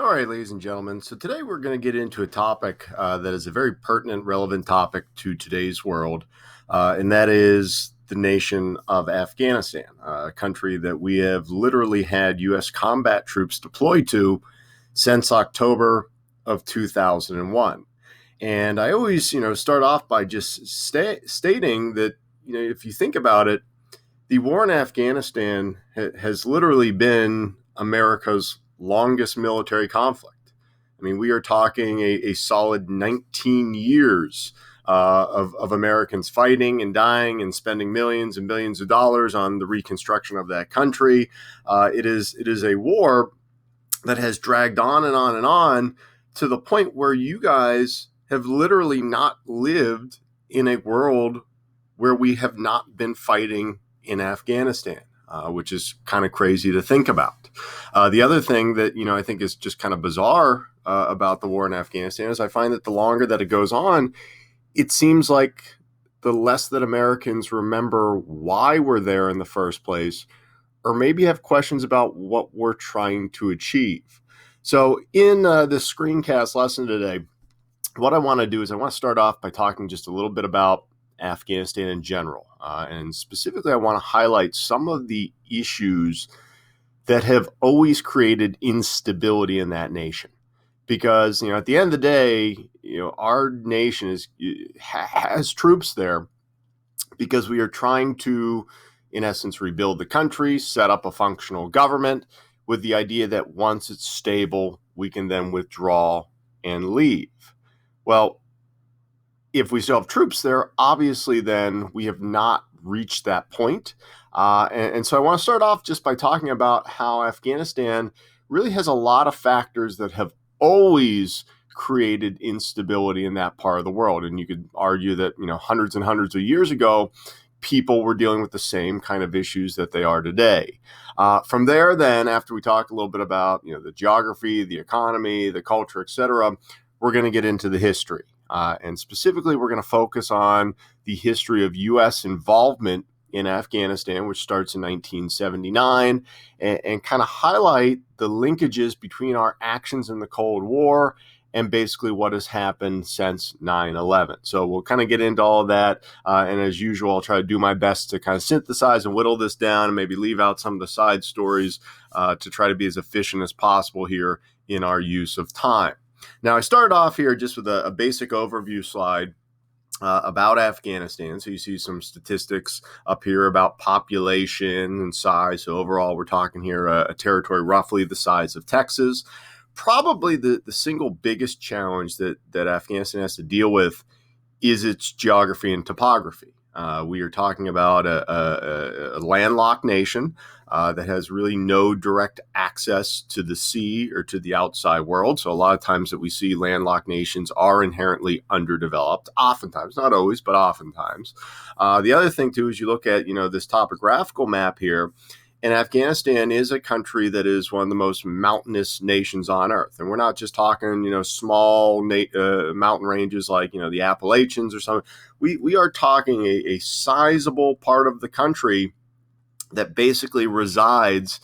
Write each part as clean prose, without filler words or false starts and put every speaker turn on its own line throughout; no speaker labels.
All right, ladies and gentlemen. So today we're going to get into a topic that is a very pertinent, relevant topic to today's world, and that is the nation of Afghanistan, a country that we have literally had U.S. combat troops deployed to since October of 2001. And I always, start off by just stating that, if you think about it, the war in Afghanistan has literally been America's longest military conflict. I mean, we are talking a solid 19 years of Americans fighting and dying and spending millions and billions of dollars on the reconstruction of that country. It is a war that has dragged on and on and on to the point where you guys have literally not lived in a world where we have not been fighting in Afghanistan, which is kind of crazy to think about. The other thing that, I think is just kind of bizarre about the war in Afghanistan is I find that the longer that it goes on, it seems like the less that Americans remember why we're there in the first place, or maybe have questions about what we're trying to achieve. So in this screencast lesson today, what I want to do is I want to start off by talking just a little bit about Afghanistan in general. And specifically, I want to highlight some of the issues that have always created instability in that nation. Because, at the end of the day, our nation has troops there because we are trying to, in essence, rebuild the country, set up a functional government with the idea that once it's stable, we can then withdraw and leave. Well, if we still have troops there, obviously then we have not reached that point. And so I want to start off just by talking about how Afghanistan really has a lot of factors that have always created instability in that part of the world. And you could argue that, hundreds and hundreds of years ago, people were dealing with the same kind of issues that they are today. From there, then, after we talk a little bit about, the geography, the economy, the culture, etc., we're going to get into the history. And specifically, we're going to focus on the history of U.S. involvement in Afghanistan, which starts in 1979, and kind of highlight the linkages between our actions in the Cold War and basically what has happened since 9/11. So we'll kind of get into all of that. And as usual, I'll try to do my best to kind of synthesize and whittle this down and maybe leave out some of the side stories to try to be as efficient as possible here in our use of time. Now, I started off here just with a basic overview slide about Afghanistan. So you see some statistics up here about population and size. So overall, we're talking here a territory roughly the size of Texas. Probably the single biggest challenge that Afghanistan has to deal with is its geography and topography. We are talking about a landlocked nation that has really no direct access to the sea or to the outside world. So a lot of times that we see landlocked nations are inherently underdeveloped, oftentimes, not always, but oftentimes. The other thing, too, is you look at, this topographical map here, and Afghanistan is a country that is one of the most mountainous nations on earth. And we're not just talking, small mountain ranges like, the Appalachians or something. We are talking a sizable part of the country that basically resides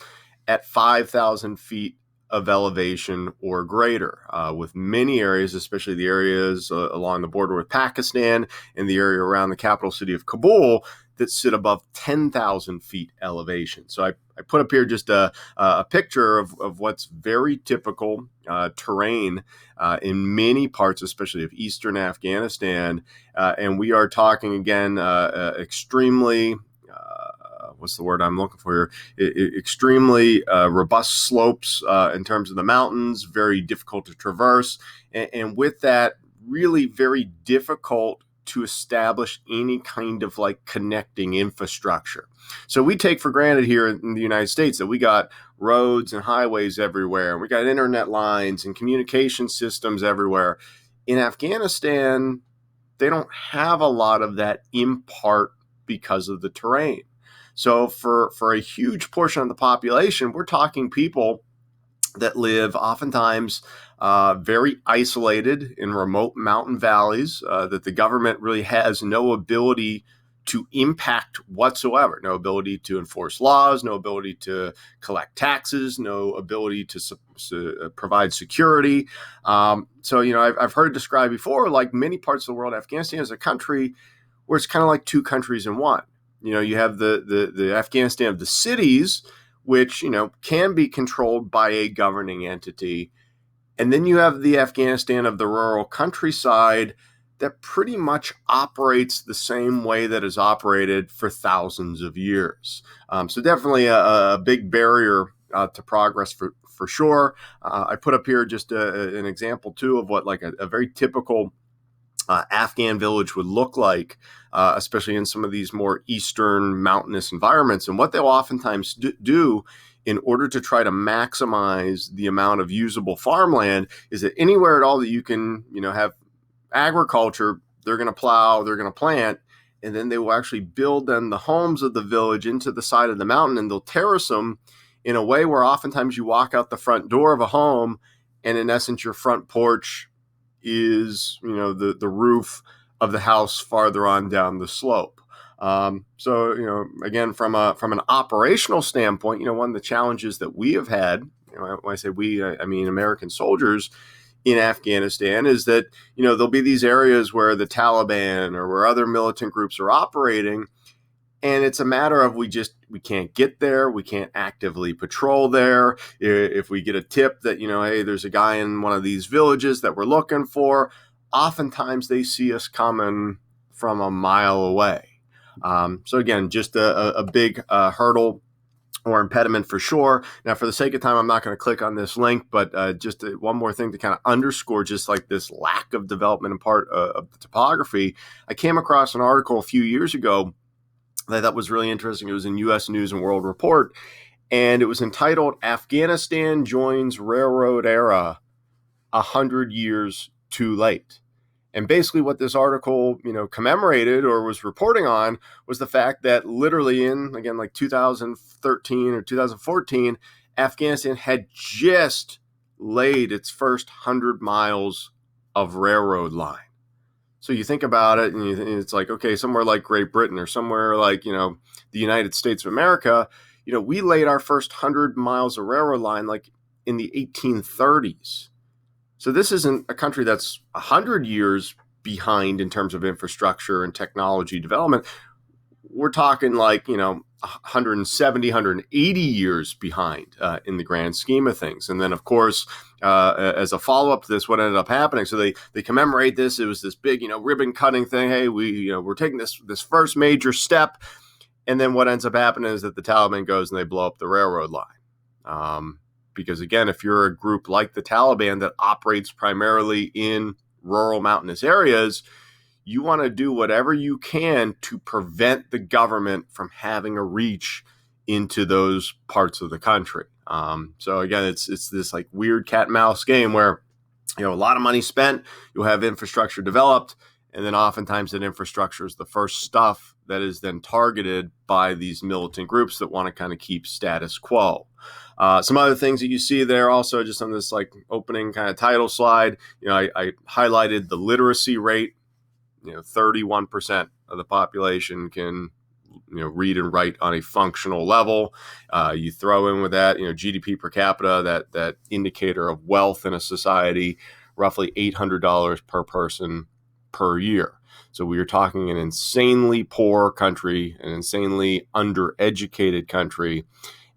at 5,000 feet of elevation or greater, with many areas, especially the areas along the border with Pakistan and the area around the capital city of Kabul, that sit above 10,000 feet elevation. So I put up here just a picture of what's very typical terrain in many parts, especially of eastern Afghanistan. And we are talking, again, extremely... what's the word I'm looking for here? Extremely robust slopes in terms of the mountains, very difficult to traverse. And with that, really very difficult to establish any kind of connecting infrastructure. So we take for granted here in the United States that we got roads and highways everywhere. We got internet lines and communication systems everywhere. In Afghanistan, they don't have a lot of that, in part because of the terrain. So for a huge portion of the population, we're talking people that live oftentimes very isolated in remote mountain valleys, that the government really has no ability to impact whatsoever. No ability to enforce laws, no ability to collect taxes, no ability to provide security. I've heard it described before, like many parts of the world, Afghanistan is a country where it's kind of like two countries in one. You have the Afghanistan of the cities, which, can be controlled by a governing entity. And then you have the Afghanistan of the rural countryside that pretty much operates the same way that is operated for thousands of years. So definitely a big barrier to progress for sure. I put up here just an example too of what like a very typical Afghan village would look like, especially in some of these more eastern mountainous environments. And what they'll oftentimes do in order to try to maximize the amount of usable farmland is that anywhere at all that you can, have agriculture, they're going to plow, they're going to plant, and then they will actually build then the homes of the village into the side of the mountain, and they'll terrace them in a way where oftentimes you walk out the front door of a home, and in essence, your front porch is, the roof of the house farther on down the slope. Again, from an operational standpoint, one of the challenges that we have had, when I say we, I mean American soldiers in Afghanistan, is that, there'll be these areas where the Taliban or where other militant groups are operating. And it's a matter of we can't get there. We can't actively patrol there. If we get a tip that, hey, there's a guy in one of these villages that we're looking for, oftentimes they see us coming from a mile away. So again, just a big hurdle or impediment for sure. Now, for the sake of time, I'm not going to click on this link, but just one more thing to kind of underscore just like this lack of development and part of the topography. I came across an article a few years ago that I thought was really interesting. It was in U.S. News and World Report, and it was entitled "Afghanistan Joins Railroad Era 100 Years Too Late." And basically what this article, commemorated or was reporting on was the fact that literally in, again, like 2013 or 2014, Afghanistan had just laid its first 100 miles of railroad line. So you think about it and it's like, okay, somewhere like Great Britain or somewhere like, the United States of America, we laid our first 100 miles of railroad line like in the 1830s. So this isn't a country that's 100 years behind in terms of infrastructure and technology development. We're talking like, 170, 180 years behind in the grand scheme of things. And then, of course, as a follow-up to this, what ended up happening, so they commemorate this. It was this big, ribbon cutting thing. Hey, we're taking this first major step. And then what ends up happening is that the Taliban goes and they blow up the railroad line. Because again, if you're a group like the Taliban that operates primarily in rural mountainous areas, you want to do whatever you can to prevent the government from having a reach into those parts of the country. So again, it's this like weird cat and mouse game where, a lot of money spent, you'll have infrastructure developed, and then oftentimes that infrastructure is the first stuff that is then targeted by these militant groups that want to kind of keep status quo. Some other things that you see there also just on this like opening kind of title slide, I highlighted the literacy rate. 31% of the population can, read and write on a functional level. You throw in with that, GDP per capita, that indicator of wealth in a society, roughly $800 per person per year. So we are talking an insanely poor country, an insanely undereducated country.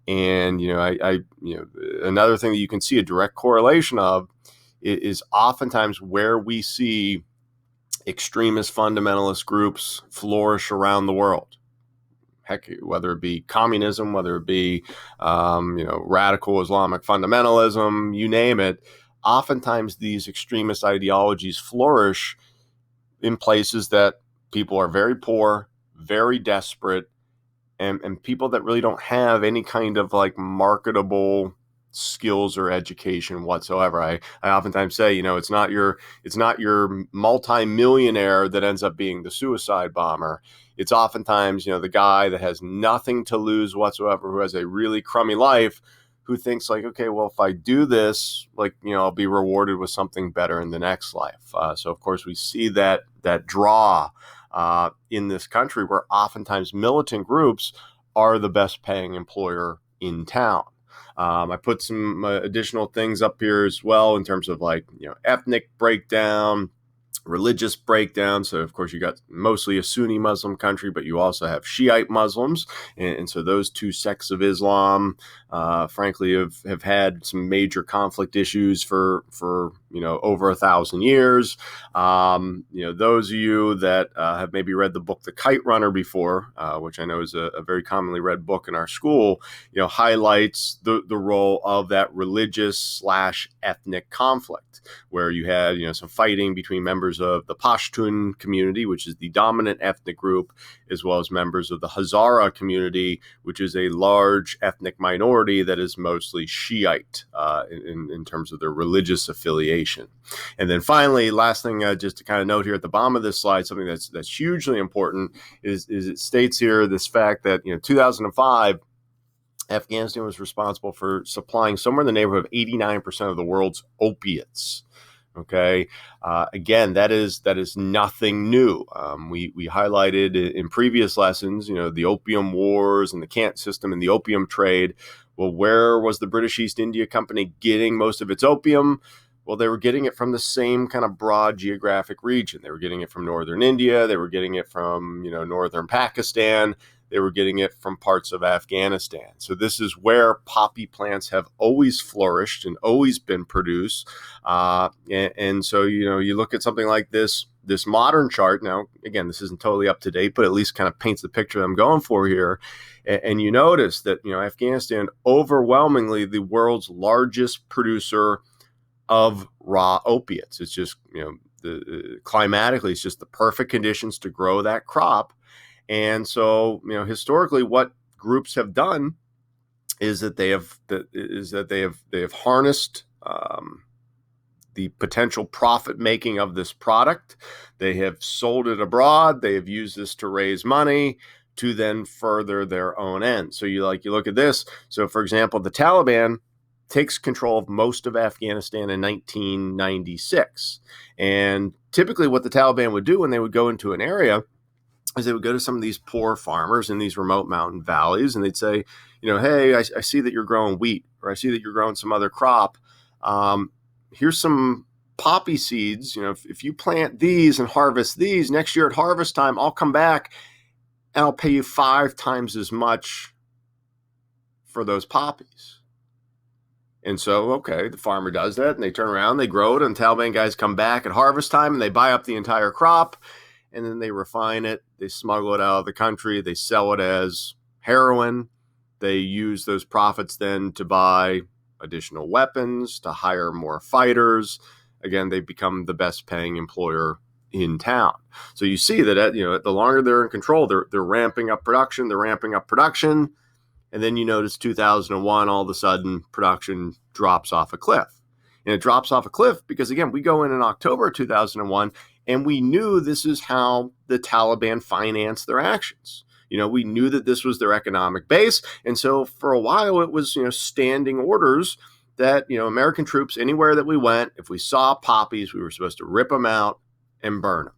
And, another thing that you can see a direct correlation of is oftentimes where we see extremist fundamentalist groups flourish around the world. Heck, whether it be communism, whether it be, radical Islamic fundamentalism, you name it, oftentimes these extremist ideologies flourish in places that people are very poor, very desperate, and people that really don't have any kind of like marketable skills or education whatsoever. I oftentimes say, it's not your multimillionaire that ends up being the suicide bomber. It's oftentimes, the guy that has nothing to lose whatsoever, who has a really crummy life, who thinks like, okay, well, if I do this, like, I'll be rewarded with something better in the next life. So of course we see that draw in this country, where oftentimes militant groups are the best paying employer in town. I put some additional things up here as well in terms of ethnic breakdown, religious breakdown. So, of course, you got mostly a Sunni Muslim country, but you also have Shiite Muslims. And so those two sects of Islam, frankly, have had some major conflict issues for over 1,000 years. Those of you that have maybe read the book The Kite Runner before, which I know is a very commonly read book in our school, highlights the role of that religious / ethnic conflict, where you had some fighting between members of the Pashtun community, which is the dominant ethnic group, as well as members of the Hazara community, which is a large ethnic minority that is mostly Shiite in terms of their religious affiliation. And then finally, last thing just to kind of note here at the bottom of this slide, something that's hugely important is it states here this fact that 2005, Afghanistan was responsible for supplying somewhere in the neighborhood of 89% of the world's opiates. Okay. Again, that is nothing new. We highlighted in previous lessons, the opium wars and the Kant system and the opium trade. Well, where was the British East India Company getting most of its opium? Well, they were getting it from the same kind of broad geographic region. They were getting it from northern India. They were getting it from, northern Pakistan. They were getting it from parts of Afghanistan. So this is where poppy plants have always flourished and always been produced. And so, you look at something like this modern chart. Now, again, this isn't totally up to date, but at least kind of paints the picture that I'm going for here. And you notice that, Afghanistan, overwhelmingly the world's largest producer of raw opiates. It's just, climatically, it's just the perfect conditions to grow that crop. And so, historically, what groups have done is that they have harnessed the potential profit making of this product. They have sold it abroad. They have used this to raise money to then further their own ends. So you look at this. So, for example, the Taliban takes control of most of Afghanistan in 1996. And typically what the Taliban would do when they would go into an area is they would go to some of these poor farmers in these remote mountain valleys, and they'd say, hey, I see that you're growing wheat, or I see that you're growing some other crop. Here's some poppy seeds. If you plant these and harvest these, next year at harvest time, I'll come back and I'll pay you 5 times as much for those poppies. And so, okay, the farmer does that, and they turn around, they grow it, and the Taliban guys come back at harvest time, and they buy up the entire crop, and then they refine it, they smuggle it out of the country, they sell it as heroin, they use those profits then to buy additional weapons, to hire more fighters. Again, they become the best paying employer in town. So you see that the longer they're in control, they're ramping up production, and then you notice 2001, all of a sudden, production drops off a cliff. And it drops off a cliff because, again, we go in October 2001, and we knew this is how the Taliban financed their actions. We knew that this was their economic base. And so for a while, it was, standing orders that, American troops, anywhere that we went, if we saw poppies, we were supposed to rip them out and burn them.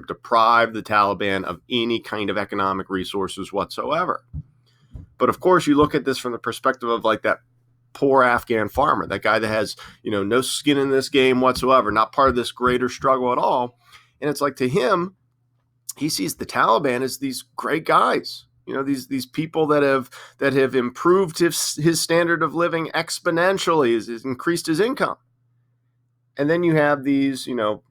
Deprive the Taliban of any kind of economic resources whatsoever. But of course, you look at this from the perspective of that poor Afghan farmer, that guy that has, no skin in this game whatsoever, not part of this greater struggle at all. And it's to him, he sees the Taliban as these great guys, these people that have improved his standard of living exponentially, has increased his income. And then you have these,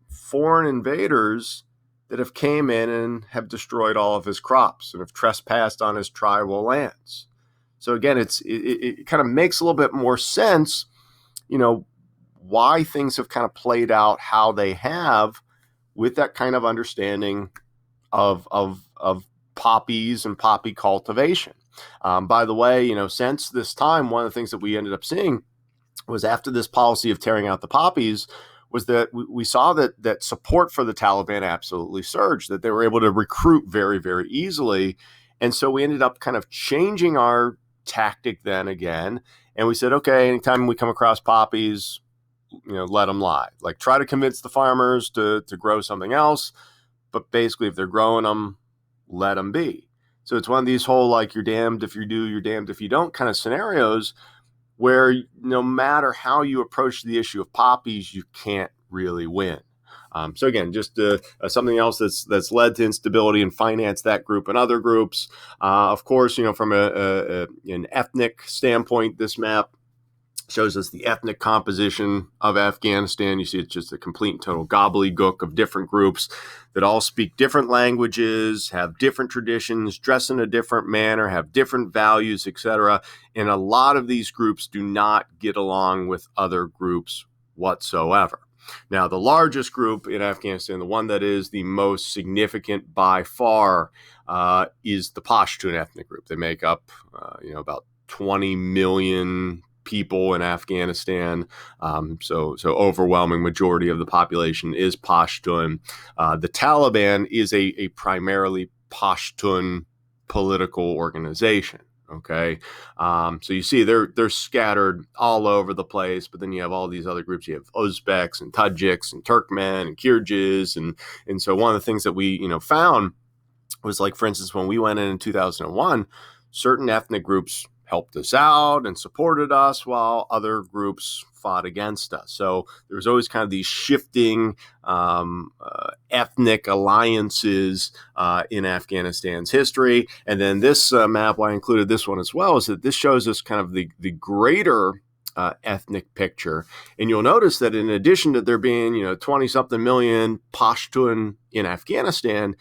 foreign invaders that have came in and have destroyed all of his crops and have trespassed on his tribal lands. So again, it kind of makes a little bit more sense, why things have kind of played out how they have with that kind of understanding of poppies and poppy cultivation. By the way, since this time, one of the things that we ended up seeing was after this policy of tearing out the poppies was that we saw that support for the Taliban absolutely surged, that they were able to recruit very, very easily. And so we ended up kind of changing our tactic then again. And we said, okay, anytime we come across poppies, let them lie. Try to convince the farmers to grow something else, but basically if they're growing them, let them be. So it's one of these whole like you're damned if you do, you're damned if you don't kind of scenarios where no matter how you approach the issue of poppies, you can't really win. So again, just something else that's led to instability in finance, that group and other groups. Of course, from an ethnic standpoint, this map shows us the ethnic composition of Afghanistan. You see it's just a complete and total gobbledygook of different groups that all speak different languages, have different traditions, dress in a different manner, have different values, etc. And a lot of these groups do not get along with other groups whatsoever. Now, the largest group in Afghanistan, the one that is the most significant by far, is the Pashtun ethnic group. They make up, about 20 million people in Afghanistan. So overwhelming majority of the population is Pashtun. The Taliban is a primarily Pashtun political organization. Okay. So you see they're scattered all over the place, but then you have all these other groups. You have Uzbeks and Tajiks and Turkmen and Kyrgyz. And so one of the things that we, found was like, for instance, when we went in 2001, certain ethnic groups helped us out and supported us while other groups fought against us. So there was always kind of these shifting ethnic alliances in Afghanistan's history. And then this map, why I included this one as well, is that this shows us kind of the greater ethnic picture. And you'll notice that in addition to there being, 20-something million Pashtun in Afghanistan,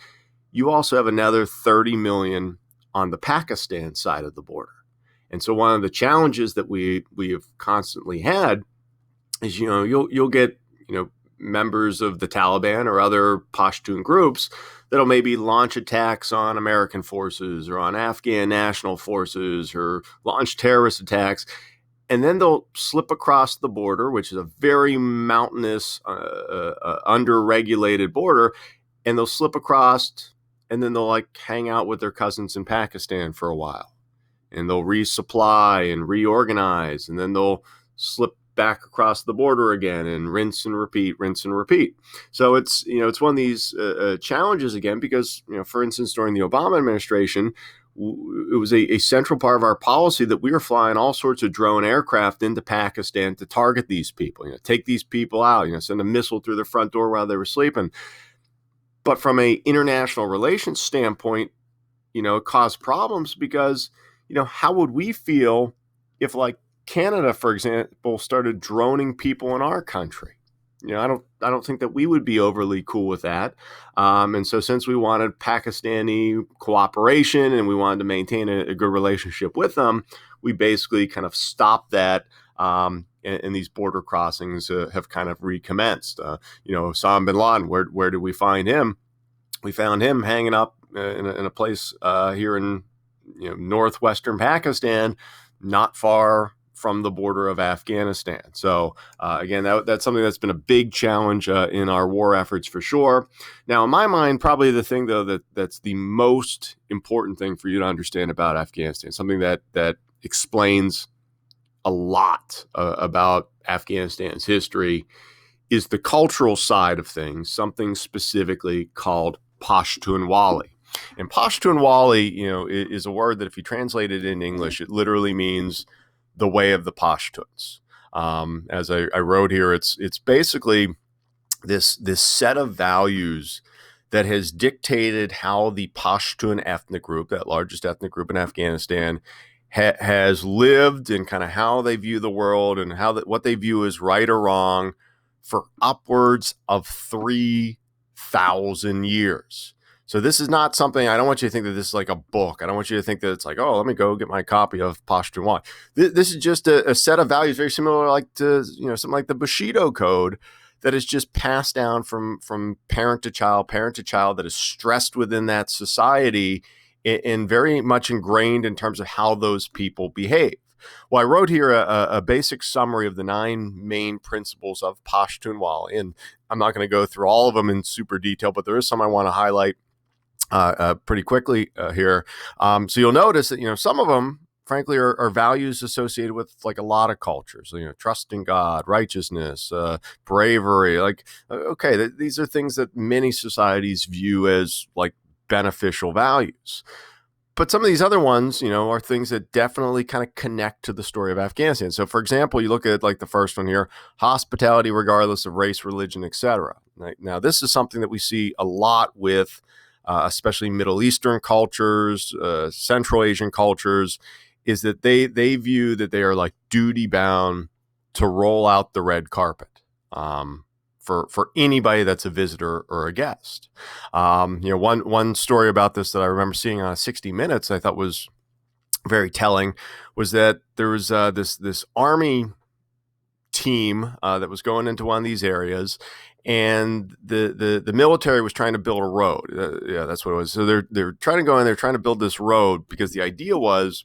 you also have another 30 million on the Pakistan side of the border. And so one of the challenges that we have constantly had is, you'll get, members of the Taliban or other Pashtun groups that'll maybe launch attacks on American forces or on Afghan national forces or launch terrorist attacks. And then they'll slip across the border, which is a very mountainous, under-regulated border, and they'll slip across and then they'll hang out with their cousins in Pakistan for a while. And they'll resupply and reorganize, and then they'll slip back across the border again and rinse and repeat. So it's, it's one of these challenges again, because, for instance, during the Obama administration, it was a central part of our policy that we were flying all sorts of drone aircraft into Pakistan to target these people, take these people out, send a missile through their front door while they were sleeping. But from an international relations standpoint, it caused problems because, how would we feel if Canada, for example, started droning people in our country? I don't think that we would be overly cool with that. And so since we wanted Pakistani cooperation and we wanted to maintain a good relationship with them, we basically kind of stopped that. And these border crossings have kind of recommenced. Osama bin Laden, where did we find him? We found him hanging up in a place here in northwestern Pakistan, not far from the border of Afghanistan. So again, that's something that's been a big challenge in our war efforts for sure. Now, in my mind, probably the thing though that's the most important thing for you to understand about Afghanistan, something that explains a lot about Afghanistan's history, is the cultural side of things, something specifically called Pashtunwali. And Pashtunwali, is a word that if you translate it in English, it literally means the way of the Pashtuns. As I wrote here, it's basically this set of values that has dictated how the Pashtun ethnic group, that largest ethnic group in Afghanistan, has lived, and kind of how they view the world and what they view as right or wrong for upwards of 3,000 years. So this is not something, I don't want you to think that this is like a book. I don't want you to think that it's like, oh, let me go get my copy of Pashtunwali. This is just a set of values very similar to something like the Bushido Code that is just passed down from parent to child, that is stressed within that society and very much ingrained in terms of how those people behave. Well, I wrote here a basic summary of the 9 main principles of Pashtunwali, and I'm not going to go through all of them in super detail, but there is some I want to highlight pretty quickly here. So you'll notice that, some of them, frankly are values associated with like a lot of cultures, trust in God, righteousness, bravery. Like, okay, these are things that many societies view as like beneficial values. But some of these other ones, are things that definitely kind of connect to the story of Afghanistan. So, for example, you look at like the first one here, hospitality regardless of race, religion, etc. Right? Now, this is something that we see a lot with especially Middle Eastern cultures, Central Asian cultures, is that they view that they are like duty bound to roll out the red carpet. For anybody that's a visitor or a guest. One story about this that I remember seeing on 60 Minutes I thought was very telling was that there was this army team that was going into one of these areas, and the military was trying to build a road. Yeah, that's what it was. So they're trying to go in. They're trying to build this road because the idea was,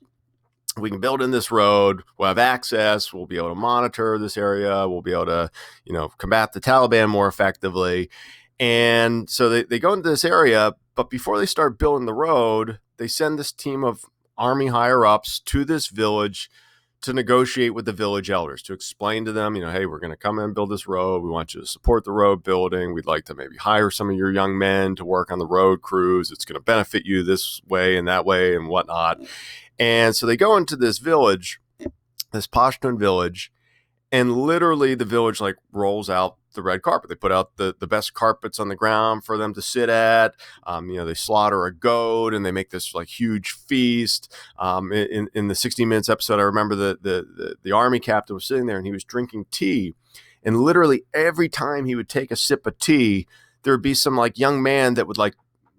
we can build in this road, we'll have access, we'll be able to monitor this area, we'll be able to, combat the Taliban more effectively. And so they go into this area, but before they start building the road, they send this team of army higher ups to this village to negotiate with the village elders, to explain to them, hey, we're going to come in and build this road. We want you to support the road building. We'd like to maybe hire some of your young men to work on the road crews. It's going to benefit you this way and that way and whatnot. And so they go into this village, this Pashtun village, and literally the village like rolls out the red carpet. They put out the best carpets on the ground for them to sit at. They slaughter a goat and they make this like huge feast. In the 60 Minutes episode, I remember the army captain was sitting there and he was drinking tea. And literally every time he would take a sip of tea, there would be some like young man that would like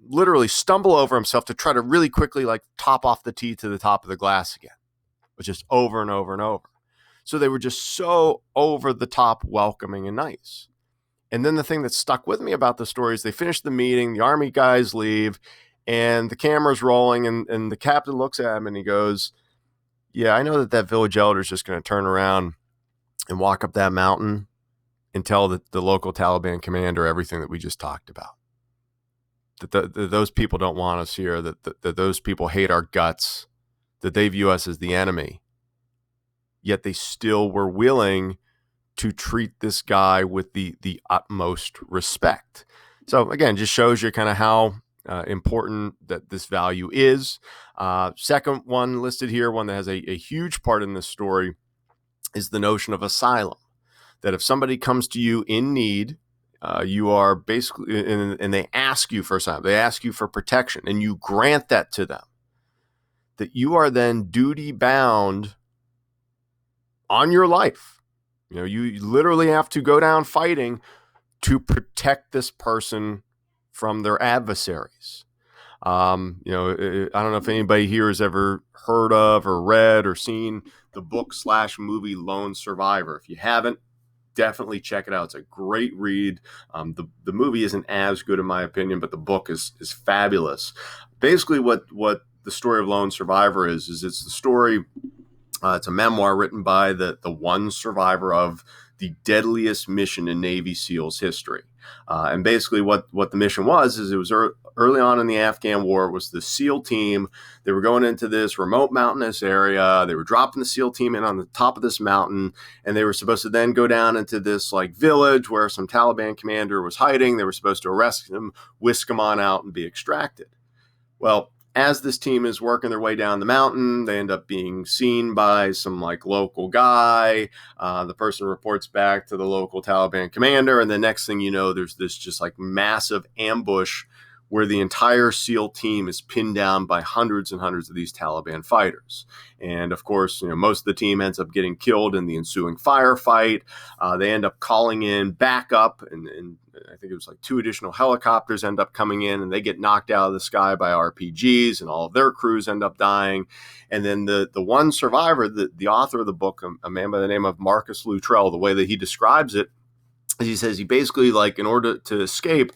literally stumble over himself to try to really quickly like top off the tea to the top of the glass again, but just over and over and over. So they were just so over the top welcoming and nice. And then the thing that stuck with me about the story is they finish the meeting, the army guys leave, and the camera's rolling, and the captain looks at him and he goes, yeah, I know that village elder is just going to turn around and walk up that mountain and tell the local Taliban commander everything that we just talked about. That those people don't want us here, that those people hate our guts, that they view us as the enemy. Yet they still were willing to treat this guy with the utmost respect. So again, just shows you kind of how important that this value is. Second one listed here, one that has a huge part in this story, is the notion of asylum. That if somebody comes to you in need, you are basically, and they ask you for asylum, they ask you for protection, and you grant that to them, that you are then duty bound on your life. You literally have to go down fighting to protect this person from their adversaries. I don't know if anybody here has ever heard of or read or seen the book/movie Lone Survivor. If you haven't, definitely check it out. It's a great read. The movie isn't as good in my opinion, but the book is fabulous. Basically, what the story of Lone Survivor is it's the story. It's a memoir written by the one survivor of the deadliest mission in Navy SEALs history. And basically what the mission was is it was early on in the Afghan war. It was the SEAL team. They were going into this remote mountainous area. They were dropping the SEAL team in on the top of this mountain, and they were supposed to then go down into this like village where some Taliban commander was hiding. They were supposed to arrest him, whisk him on out, and be extracted. Well, as this team is working their way down the mountain, they end up being seen by some like local guy. The person reports back to the local Taliban commander. And the next thing you know, there's this just like massive ambush where the entire SEAL team is pinned down by hundreds and hundreds of these Taliban fighters. And of course, most of the team ends up getting killed in the ensuing firefight. They end up calling in backup, and I think it was like 2 additional helicopters end up coming in, and they get knocked out of the sky by RPGs, and all of their crews end up dying. And then the one survivor, the author of the book, a man by the name of Marcus Luttrell, the way that he describes it is he says he basically, like, in order to escape,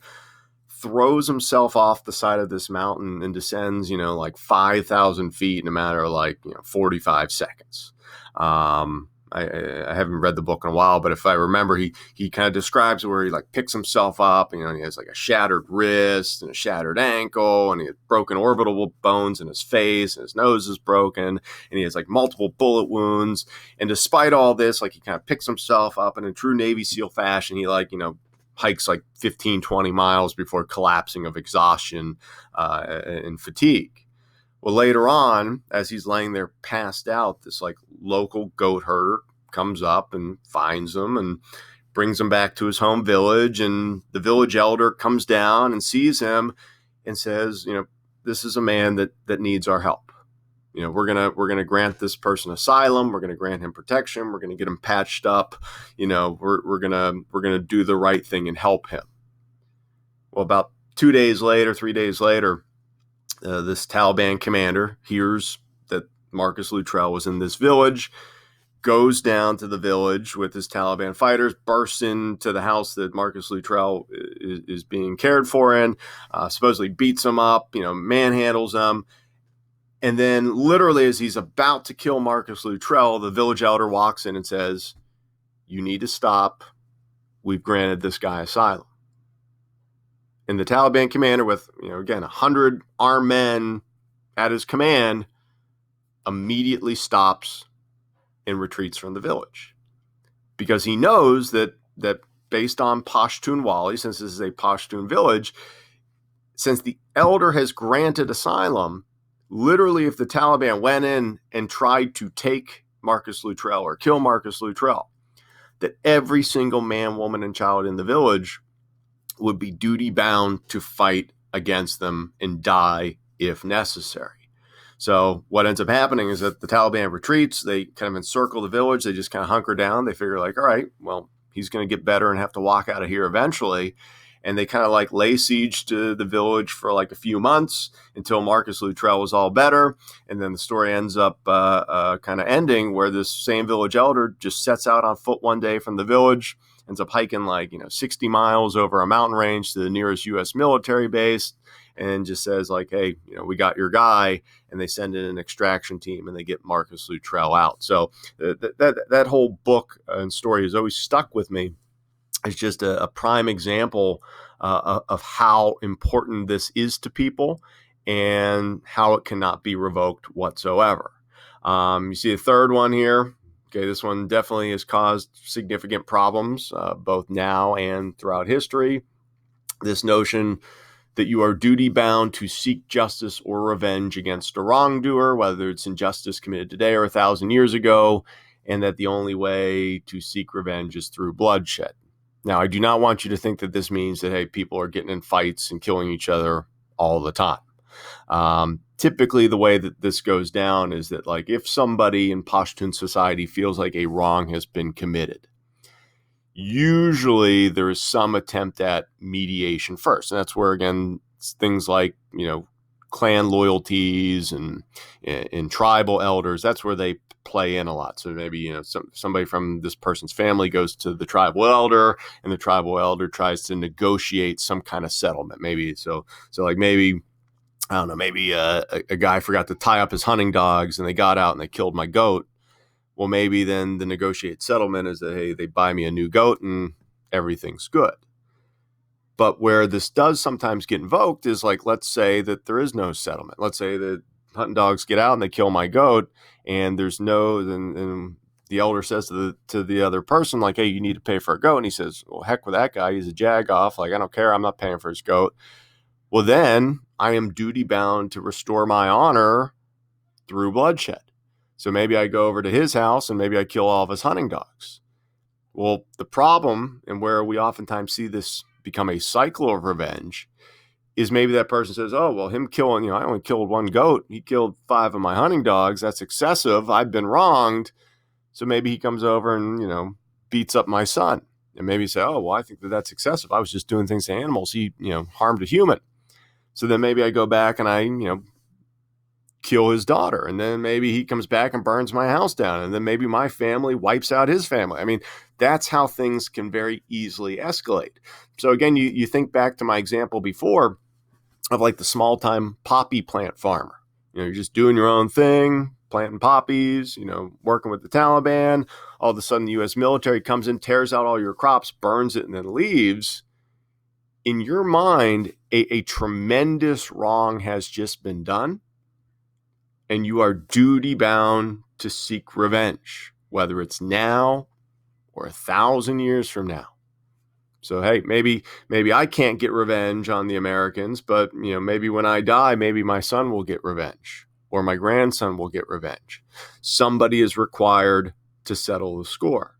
throws himself off the side of this mountain and descends, like 5,000 feet in a matter of 45 seconds. I haven't read the book in a while, but if I remember, he kind of describes where he like picks himself up, and, he has like a shattered wrist and a shattered ankle, and he has broken orbital bones in his face, and his nose is broken, and he has like multiple bullet wounds. And despite all this, like he kind of picks himself up, and in true Navy SEAL fashion, he like, hikes like 15, 20 miles before collapsing of exhaustion and fatigue. Well, later on, as he's laying there passed out, this like local goat herder comes up and finds him and brings him back to his home village. And the village elder comes down and sees him and says, this is a man that needs our help. We're gonna grant this person asylum. We're gonna grant him protection. We're gonna get him patched up. We're gonna do the right thing and help him. Well, about 2 days later, 3 days later, this Taliban commander hears that Marcus Luttrell was in this village, goes down to the village with his Taliban fighters, bursts into the house that Marcus Luttrell is being cared for in, supposedly beats him up, manhandles him. And then literally as he's about to kill Marcus Luttrell, the village elder walks in and says, "You need to stop. We've granted this guy asylum." And the Taliban commander with, again, 100 armed men at his command immediately stops and retreats from the village. Because he knows that based on Pashtunwali, since this is a Pashtun village, since the elder has granted asylum, literally if the Taliban went in and tried to take Marcus Luttrell or kill Marcus Luttrell, that every single man, woman, and child in the village would be duty bound to fight against them and die if necessary. So what ends up happening is that the Taliban retreats. They kind of encircle the village. They just kind of hunker down. They figure like, all right, well, he's going to get better and have to walk out of here eventually. And they kind of like lay siege to the village for like a few months until Marcus Luttrell was all better. And then the story ends up kind of ending where this same village elder just sets out on foot one day from the village, ends up hiking like, 60 miles over a mountain range to the nearest U.S. military base, and just says like, hey, we got your guy. And they send in an extraction team and they get Marcus Luttrell out. So that whole book and story has always stuck with me. It's just a prime example of how important this is to people and how it cannot be revoked whatsoever. You see a third one here. Okay, this one definitely has caused significant problems, both now and throughout history. This notion that you are duty bound to seek justice or revenge against a wrongdoer, whether it's injustice committed today or 1,000 years ago, and that the only way to seek revenge is through bloodshed. Now, I do not want you to think that this means that, hey, people are getting in fights and killing each other all the time. Typically, the way that this goes down is that, like, if somebody in Pashtun society feels like a wrong has been committed, usually there is some attempt at mediation first. And that's where, again, things like, clan loyalties and tribal elders, that's where they play in a lot. So maybe, somebody from this person's family goes to the tribal elder, and the tribal elder tries to negotiate some kind of settlement. Maybe, so like maybe, I don't know, maybe a guy forgot to tie up his hunting dogs and they got out and they killed my goat. Well, maybe then the negotiated settlement is that, hey, they buy me a new goat and everything's good. But where this does sometimes get invoked is like, let's say that there is no settlement. Let's say that hunting dogs get out and they kill my goat, and there's then the elder says to the other person, like, hey, you need to pay for a goat. And he says, well, heck with that guy. He's a jag-off. Like, I don't care. I'm not paying for his goat. Well, then I am duty bound to restore my honor through bloodshed. So maybe I go over to his house and maybe I kill all of his hunting dogs. Well, the problem, and where we oftentimes see this become a cycle of revenge, is maybe that person says, oh, well, him killing, I only killed one goat. He killed 5 of my hunting dogs. That's excessive. I've been wronged. So maybe he comes over and, beats up my son. And maybe you say, oh, well, I think that's excessive. I was just doing things to animals. He, harmed a human. So then maybe I go back and I, kill his daughter. And then maybe he comes back and burns my house down. And then maybe my family wipes out his family. I mean, that's how things can very easily escalate. So again, you think back to my example before of like the small time poppy plant farmer. You're just doing your own thing, planting poppies, working with the Taliban. All of a sudden, the U.S. military comes in, tears out all your crops, burns it, and then leaves. In your mind, a tremendous wrong has just been done, and you are duty bound to seek revenge, whether it's now or 1,000 years from now. So, hey, maybe I can't get revenge on the Americans, but maybe when I die, maybe my son will get revenge or my grandson will get revenge. Somebody is required to settle the score.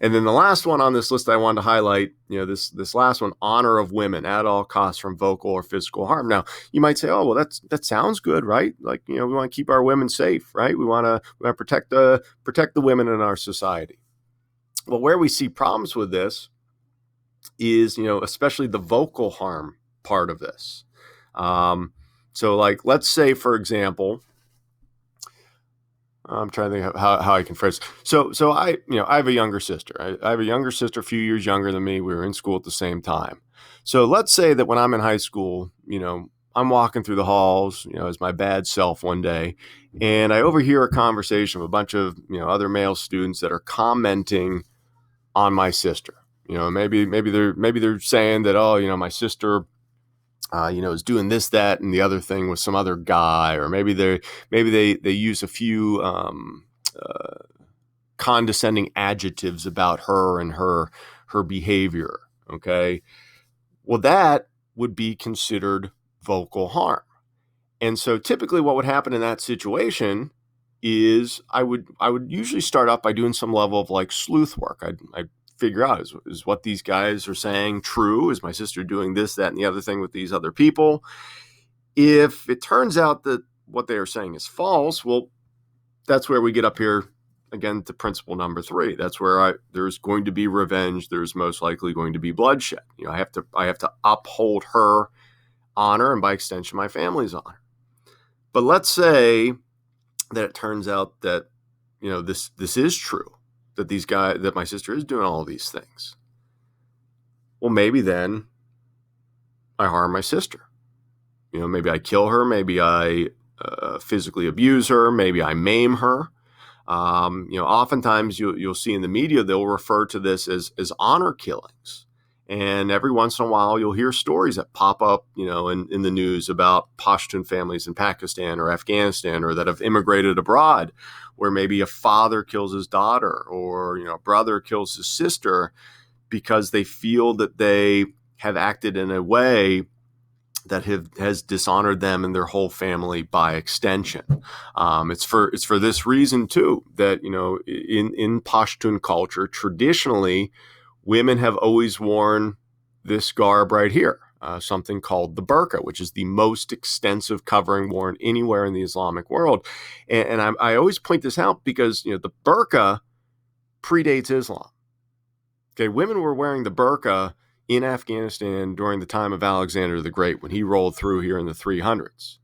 And then the last one on this list I wanted to highlight, this last one, honor of women at all costs from vocal or physical harm. Now, you might say, oh, well, that sounds good, right? Like, we want to keep our women safe, right? We want to protect the women in our society. Well, where we see problems with this is, especially the vocal harm part of this. So like, let's say, for example, I'm trying to think of how I can phrase. So I have a younger sister. I have a younger sister, a few years younger than me. We were in school at the same time. So let's say that when I'm in high school, I'm walking through the halls, as my bad self one day, and I overhear a conversation of a bunch of, other male students that are commenting on my sister. Maybe they're saying that, oh, my sister, is doing this, that, and the other thing with some other guy, or maybe they use a few condescending adjectives about her and her behavior. Okay, well, that would be considered vocal harm. And so typically what would happen in that situation is I would usually start up by doing some level of like sleuth work. I'd figure out, is what these guys are saying true? Is my sister doing this, that, and the other thing with these other people? If it turns out that what they are saying is false, well, that's where we get up here again to principle number 3. That's where there's going to be revenge. There's most likely going to be bloodshed. I have to uphold her honor and by extension my family's honor. But let's say that it turns out that this is true, that my sister is doing all of these things. Well, maybe then I harm my sister. Maybe I kill her. Maybe I physically abuse her. Maybe I maim her. Oftentimes you'll see in the media, they'll refer to this as honor killings. And every once in a while, you'll hear stories that pop up, in the news about Pashtun families in Pakistan or Afghanistan, or that have immigrated abroad, where maybe a father kills his daughter, or a brother kills his sister because they feel that they have acted in a way that has dishonored them and their whole family by extension. It's for this reason too that in Pashtun culture, traditionally, women have always worn this garb right here, something called the burqa, which is the most extensive covering worn anywhere in the Islamic world. And I always point this out because the burqa predates Islam. Okay, women were wearing the burqa in Afghanistan during the time of Alexander the Great, when he rolled through here in the 300s.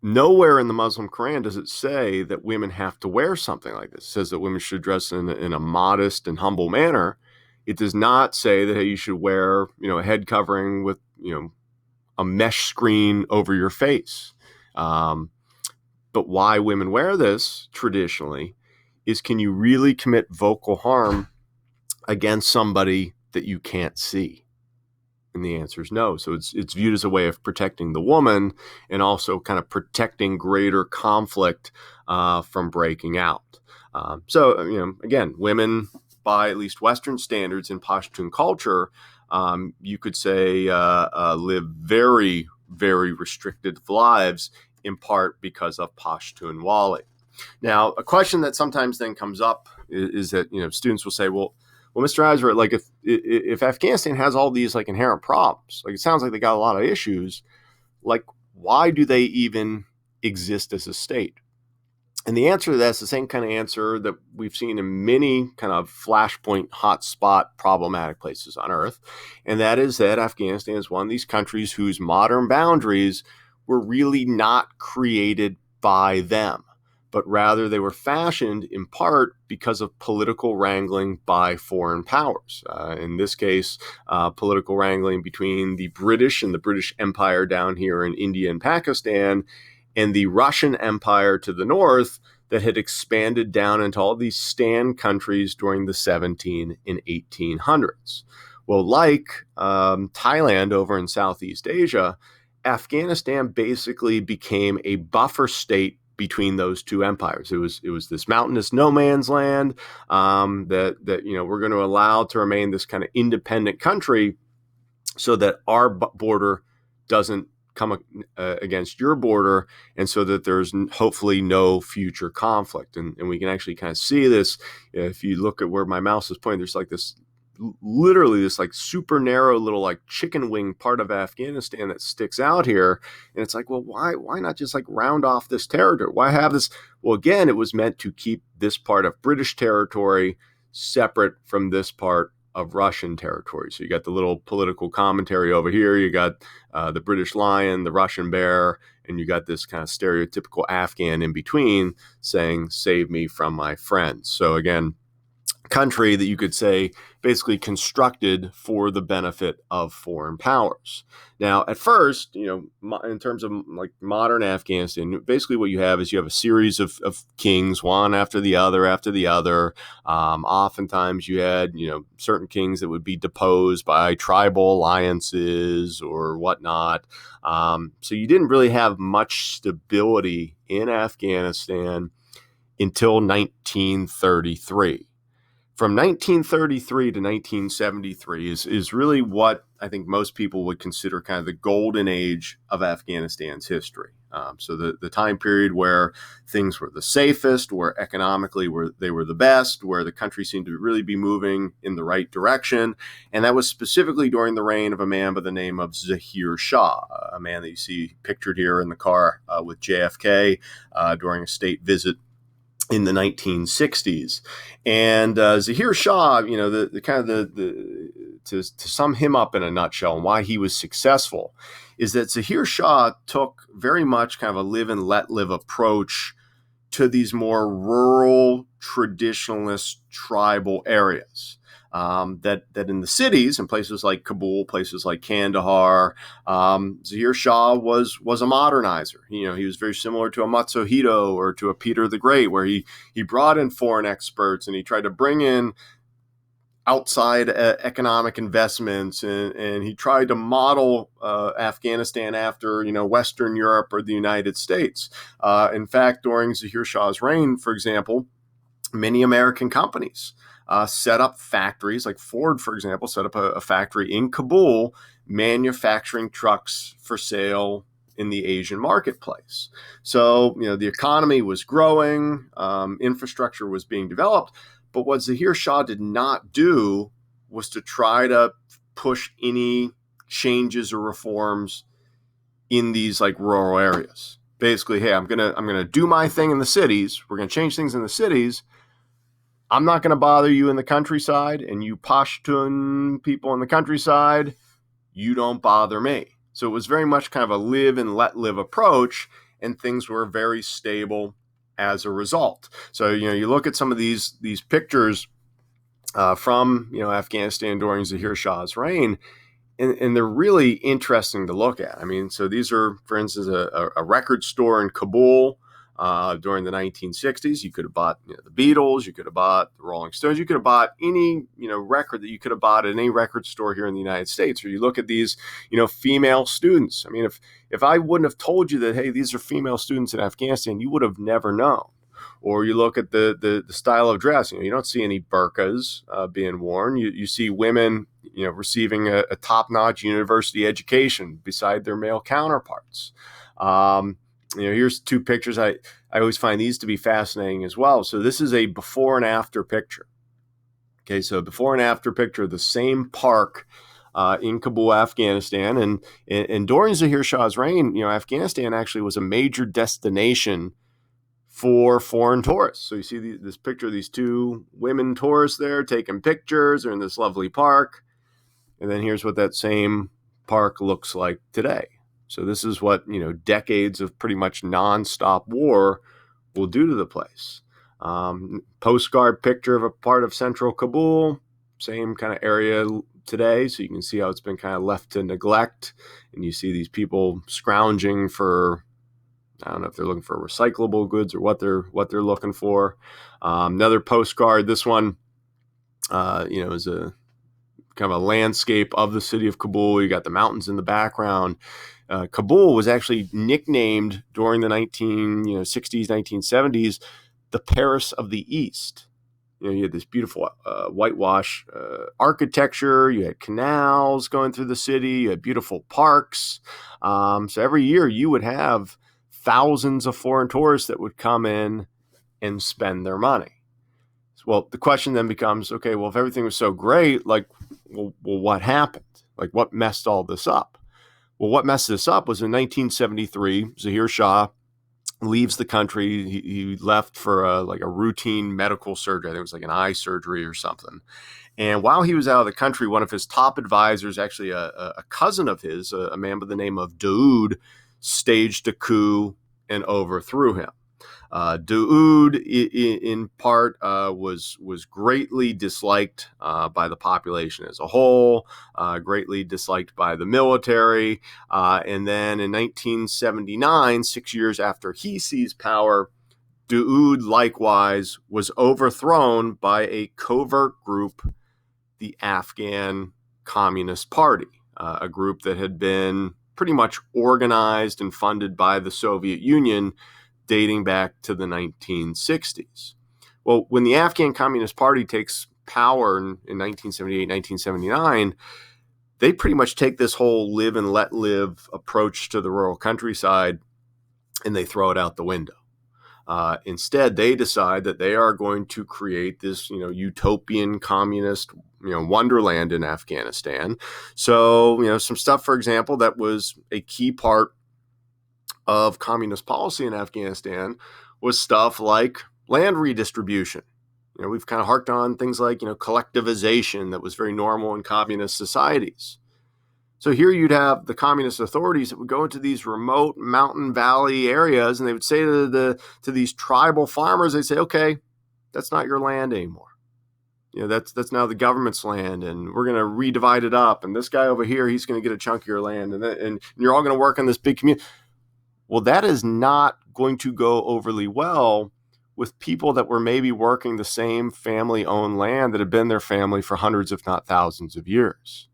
Nowhere in the Muslim Quran does it say that women have to wear something like this. It says that women should dress in a modest and humble manner. It does not say that, hey, you should wear, a head covering with, a mesh screen over your face. But why women wear this traditionally is, can you really commit vocal harm against somebody that you can't see? And the answer is no. So it's viewed as a way of protecting the woman and also kind of protecting greater conflict from breaking out. So, again, women, by at least Western standards in Pashtun culture, you could say live very, very restricted lives, in part because of Pashtun Wali. Now, a question that sometimes then comes up is that, students will say, well, Mr. Eisner, like if Afghanistan has all these like inherent problems, like it sounds like they got a lot of issues, like why do they even exist as a state? And the answer to that is the same kind of answer that we've seen in many kind of flashpoint hotspot problematic places on Earth. And that is that Afghanistan is one of these countries whose modern boundaries were really not created by them, but rather they were fashioned in part because of political wrangling by foreign powers. In this case, political wrangling between the British and the British Empire down here in India and Pakistan, and the Russian Empire to the north that had expanded down into all these stand countries during the 17 and 1800s. Well, like Thailand over in Southeast Asia, Afghanistan basically became a buffer state between those two empires. It was this mountainous no man's land that we're going to allow to remain this kind of independent country, so that our border doesn't come against your border, and so that there's hopefully no future conflict. And we can actually kind of see this if you look at where my mouse is pointing. There's like this, literally this like super narrow little like chicken wing part of Afghanistan that sticks out here. And it's like, well, why not just like round off this territory? Why have this? Well, again, it was meant to keep this part of British territory separate from this part of Russian territory. So you got the little political commentary over here. You got the British lion, the Russian bear, and you got this kind of stereotypical Afghan in between saying, "Save me from my friends." So again, country that you could say basically constructed for the benefit of foreign powers. Now, at first, in terms of like modern Afghanistan, basically what you have is you have a series of kings, one after the other after the other. Oftentimes you had, certain kings that would be deposed by tribal alliances or whatnot. So you didn't really have much stability in Afghanistan until 1933. From 1933 to 1973 is really what I think most people would consider kind of the golden age of Afghanistan's history. So the time period where things were the safest, where economically they were the best, where the country seemed to really be moving in the right direction. And that was specifically during the reign of a man by the name of Zahir Shah, a man that you see pictured here in the car with JFK during a state visit in the 1960s. And Zahir Shah, to sum him up in a nutshell and why he was successful, is that Zahir Shah took very much kind of a live and let live approach to these more rural, traditionalist, tribal areas. That in the cities, in places like Kabul, places like Kandahar, Zahir Shah was a modernizer. He was very similar to a Matsuhito or to a Peter the Great, where he brought in foreign experts and he tried to bring in outside economic investments, and he tried to model Afghanistan after Western Europe or the United States. In fact, during Zahir Shah's reign, for example, many American companies set up factories, like Ford, for example, set up a factory in Kabul manufacturing trucks for sale in the Asian marketplace. So, the economy was growing, infrastructure was being developed, but what Zahir Shah did not do was to try to push any changes or reforms in these like rural areas. Basically, hey, I'm gonna do my thing in the cities. We're gonna change things in the cities. I'm not going to bother you in the countryside, and you Pashtun people in the countryside, you don't bother me. So it was very much kind of a live and let live approach, and things were very stable as a result. So, you look at some of these pictures from, Afghanistan during Zahir Shah's reign, and they're really interesting to look at. I mean, so these are, for instance, a record store in Kabul. During the 1960s, you could have bought the Beatles, you could have bought the Rolling Stones, you could have bought any record that you could have bought at any record store here in the United States. Or you look at these female students. I mean, if I wouldn't have told you that, hey, these are female students in Afghanistan, you would have never known. Or you look at the style of dress. You don't see any burqas being worn. You see women receiving a top-notch university education beside their male counterparts. Here's two pictures. I always find these to be fascinating as well. So this is a before and after picture. Okay, so before and after picture of the same park in Kabul, Afghanistan. And during Zahir Shah's reign, Afghanistan actually was a major destination for foreign tourists. So you see this picture of these two women tourists there taking pictures. They're in this lovely park. And then here's what that same park looks like today. So this is what, decades of pretty much nonstop war will do to the place. Postcard picture of a part of central Kabul, same kind of area today. So you can see how it's been kind of left to neglect. And you see these people scrounging for, I don't know if they're looking for recyclable goods or what they're looking for. Another postcard. This one, is a kind of a landscape of the city of Kabul. You got the mountains in the background. Kabul was actually nicknamed during the 1960s, 1970s, the Paris of the East. You had this beautiful whitewash architecture. You had canals going through the city. You had beautiful parks. So every year you would have thousands of foreign tourists that would come in and spend their money. Well, the question then becomes, okay, well, if everything was so great, well, what happened? Like, what messed all this up? Well, what messed this up was in 1973, Zahir Shah leaves the country. He left for a routine medical surgery. I think it was like an eye surgery or something. And while he was out of the country, one of his top advisors, actually a cousin of his, a man by the name of Daoud, staged a coup and overthrew him. Daoud, in part, was greatly disliked by the population as a whole, greatly disliked by the military. And then in 1979, 6 years after he seized power, Daoud likewise was overthrown by a covert group, the Afghan Communist Party, a group that had been pretty much organized and funded by the Soviet Union dating back to the 1960s. Well, when the Afghan Communist Party takes power in 1978, 1979, they pretty much take this whole live and let live approach to the rural countryside and they throw it out the window. Instead, they decide that they are going to create this, utopian communist, wonderland in Afghanistan. So, some stuff, for example, that was a key part of communist policy in Afghanistan was stuff like land redistribution. We've kind of harked on things like, collectivization that was very normal in communist societies. So here you'd have the communist authorities that would go into these remote mountain valley areas and they would say to these tribal farmers, they'd say, okay, that's not your land anymore. That's now the government's land and we're going to redivide it up. And this guy over here, he's going to get a chunk of your land and you're all going to work on this big community. Well, that is not going to go overly well with people that were maybe working the same family-owned land that had been their family for hundreds, if not thousands of years.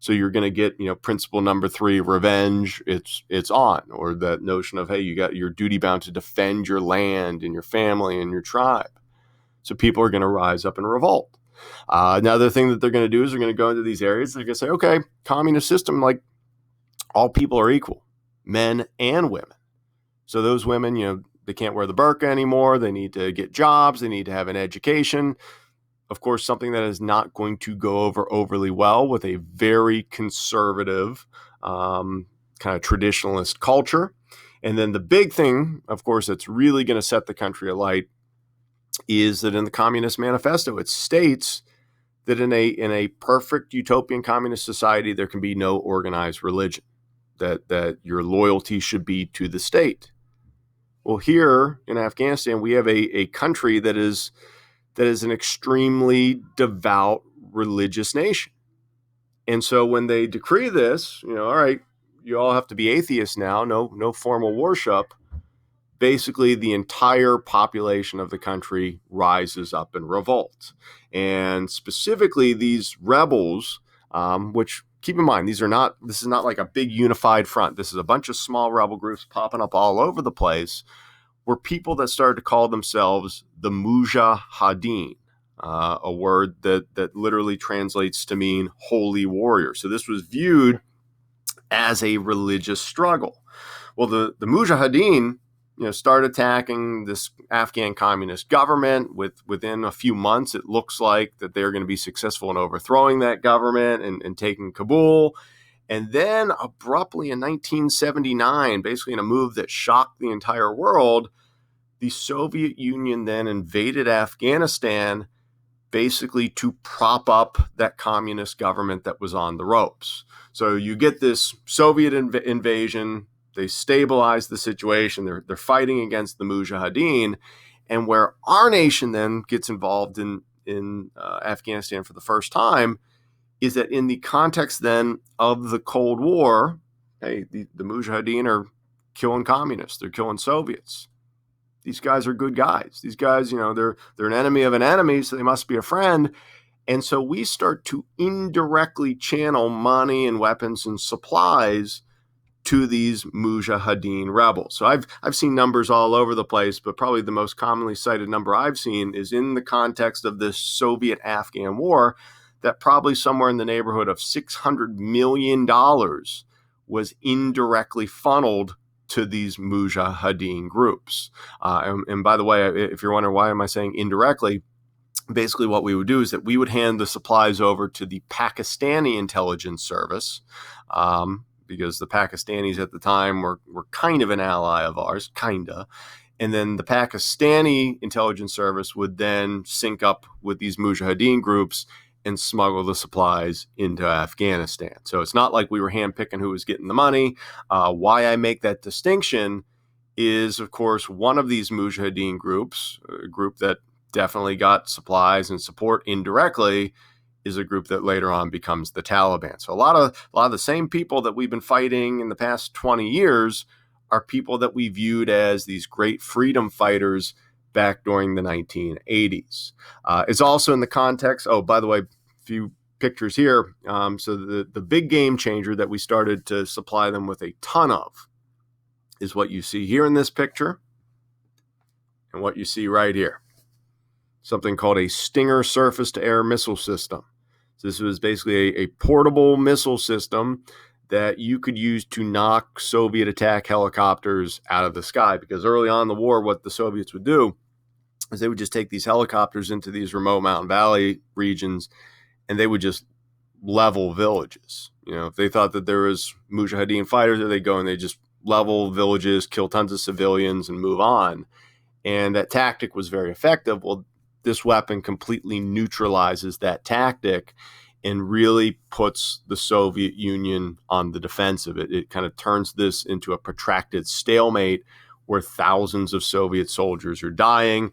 So you're going to get, principle number 3, revenge. It's on, or that notion of, hey, you're duty bound to defend your land and your family and your tribe. So people are going to rise up and revolt. Another thing that they're going to do is they're going to go into these areas. They're going to say, okay, communist system, like all people are equal, men and women. So those women, they can't wear the burqa anymore. They need to get jobs. They need to have an education. Of course, something that is not going to go over overly well with a very conservative kind of traditionalist culture. And then the big thing, of course, that's really going to set the country alight is that in the Communist Manifesto, it states that in a perfect utopian communist society, there can be no organized religion, that your loyalty should be to the state. Well, here in Afghanistan, we have a country that is an extremely devout religious nation. And so when they decree this, all right, you all have to be atheists now, no formal worship. Basically, the entire population of the country rises up and revolts. And specifically, these rebels, which keep in mind, this is not like a big unified front. This is a bunch of small rebel groups popping up all over the place, were people that started to call themselves the Mujahideen, a word that literally translates to mean holy warrior. So this was viewed as a religious struggle. Well, the Mujahideen, start attacking this Afghan communist government. Within a few months, it looks like that they're going to be successful in overthrowing that government and taking Kabul. And then abruptly in 1979, basically in a move that shocked the entire world, the Soviet Union then invaded Afghanistan basically to prop up that communist government that was on the ropes. So you get this Soviet invasion. They stabilize the situation. They're fighting against the Mujahideen. And where our nation then gets involved in Afghanistan for the first time is that in the context then of the Cold War, hey, the Mujahideen are killing communists. They're killing Soviets. These guys are good guys. These guys, they're an enemy of an enemy, so they must be a friend. And so we start to indirectly channel money and weapons and supplies to these Mujahideen rebels. So I've seen numbers all over the place, but probably the most commonly cited number I've seen is in the context of this Soviet-Afghan war, that probably somewhere in the neighborhood of $600 million was indirectly funneled to these Mujahideen groups. And by the way, if you're wondering why am I saying indirectly, basically what we would do is that we would hand the supplies over to the Pakistani intelligence service, because the Pakistanis at the time were kind of an ally of ours, kinda. And then the Pakistani intelligence service would then sync up with these Mujahideen groups and smuggle the supplies into Afghanistan. So it's not like we were handpicking who was getting the money. Why I make that distinction is, of course, one of these Mujahideen groups, a group that definitely got supplies and support indirectly, is a group that later on becomes the Taliban. So a lot of the same people that we've been fighting in the past 20 years are people that we viewed as these great freedom fighters back during the 1980s. It's also in the context, oh, by the way, a few pictures here. So the big game changer that we started to supply them with a ton of is what you see here in this picture and what you see right here. Something called a Stinger surface-to-air missile system. So this was basically a portable missile system that you could use to knock Soviet attack helicopters out of the sky. Because early on in the war, what the Soviets would do is they would just take these helicopters into these remote mountain valley regions, and they would just level villages. If they thought that there was Mujahideen fighters there, they'd go and they just level villages, kill tons of civilians, and move on. And that tactic was very effective. Well, this weapon completely neutralizes that tactic and really puts the Soviet Union on the defensive. It kind of turns this into a protracted stalemate where thousands of Soviet soldiers are dying.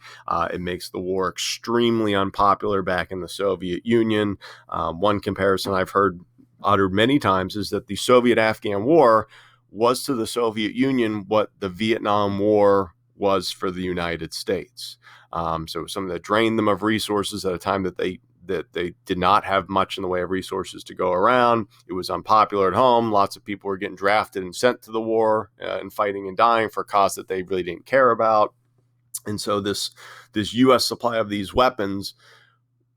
It makes the war extremely unpopular back in the Soviet Union. One comparison I've heard uttered many times is that the Soviet-Afghan War was to the Soviet Union what the Vietnam War was for the United States. So something that drained them of resources at a time that they did not have much in the way of resources to go around. It was unpopular at home. Lots of people were getting drafted and sent to the war and fighting and dying for a cause that they really didn't care about. And so this U.S. supply of these weapons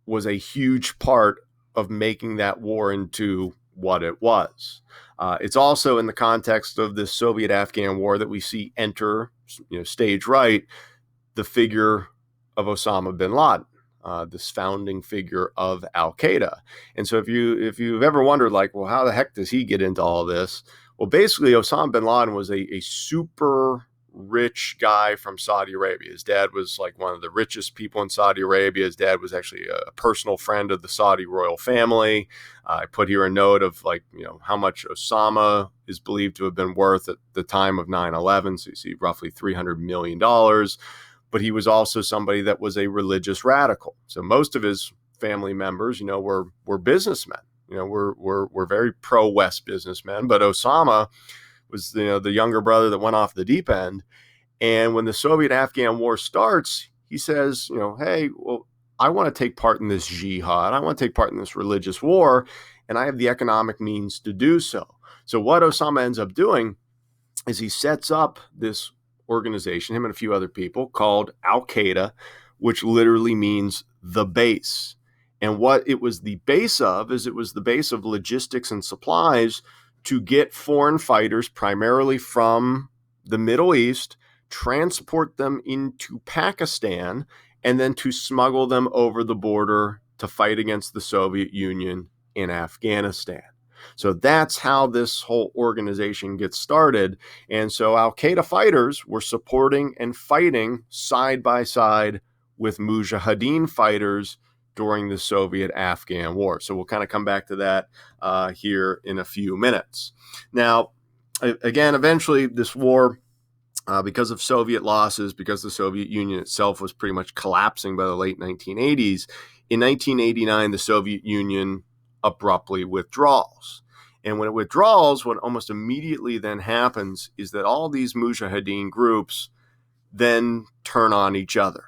was a huge part of making that war into what it was. It's also in the context of this Soviet-Afghan war that we see enter, stage right, the figure of Osama bin Laden, this founding figure of Al-Qaeda. And so if you've ever wondered, like, well, how the heck does he get into all this? Well, basically, Osama bin Laden was a super rich guy from Saudi Arabia. His dad was like one of the richest people in Saudi Arabia. His dad was actually a personal friend of the Saudi royal family. I put here a note of how much Osama is believed to have been worth at the time of 9/11. So you see roughly $300 million. But he was also somebody that was a religious radical. So most of his family members, were businessmen. Were very pro-West businessmen. But Osama was, the younger brother that went off the deep end. And when the Soviet-Afghan war starts, he says, hey, well, I want to take part in this jihad. I want to take part in this religious war, and I have the economic means to do so. So what Osama ends up doing is he sets up this organization, him and a few other people, called Al-Qaeda, which literally means the base. And what it was the base of is it was the base of logistics and supplies to get foreign fighters, primarily from the Middle East, transport them into Pakistan, and then to smuggle them over the border to fight against the Soviet Union in Afghanistan. So that's how this whole organization gets started. And so Al-Qaeda fighters were supporting and fighting side by side with Mujahideen fighters during the Soviet-Afghan war. So we'll kind of come back to that here in a few minutes. Now, again, eventually this war, because of Soviet losses, because the Soviet Union itself was pretty much collapsing by the late 1980s, in 1989, the Soviet Union abruptly withdraws. And when it withdraws, what almost immediately then happens is that all these mujahideen groups then turn on each other.